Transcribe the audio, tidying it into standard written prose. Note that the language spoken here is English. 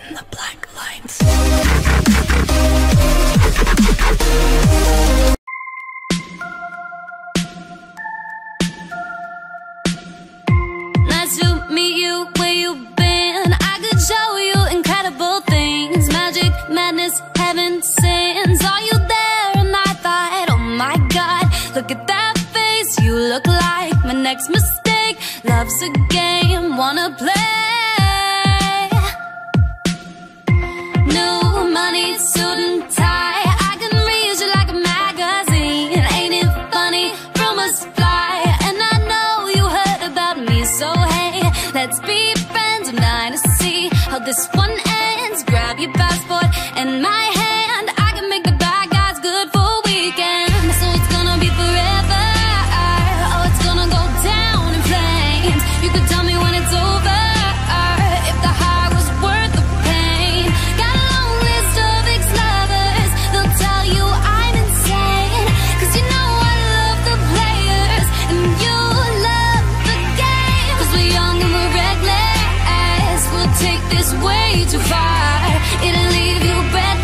in the black lines. Nice to meet you, where you been? I could show you incredible things. Magic, madness, heaven sends. Are you there? And I thought, oh my God, look at that face. You look like my next mistake. Love's a game, wanna play. New money, suit and tie. I can read you like a magazine. Ain't it funny? Rumors fly. And I know you heard about me. So hey, let's be friends. I'm dying to see how this one ends. Grab your passport and my hand. I can make the bad guys good for a weekend. So it's gonna be forever. Oh, it's gonna go down in flames. You could tell me when it's over, if the high was worth the pain. Got a long list of ex-lovers. They'll tell you I'm insane. Cause you know I love the players and you love the game. Cause we're young and we're reckless. We'll take this way too far. It'll leave you better.